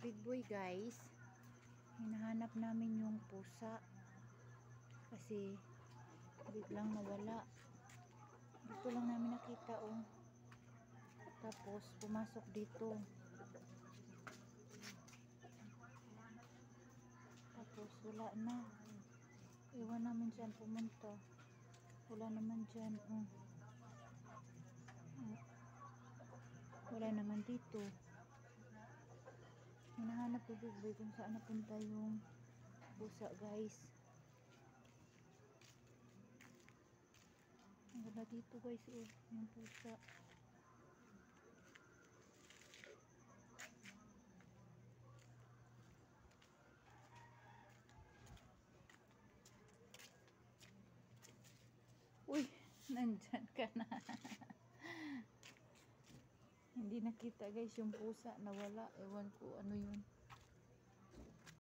Big Boy guys, hinahanap namin yung pusa kasi biglang nawala. Dito lang namin nakita oh. Tapos pumasok dito. Tapos wala na. Iwan namin saan pumunta. Wala naman dyan oh. Wala naman dito. Hinahanap ko Big Boy kung saan napunta yung pusa guys. Wala dito guys oh, yung pusa. Uy, nandyan ka na. Hindi nakita guys yung pusa, nawala. Ewan ko ano yun.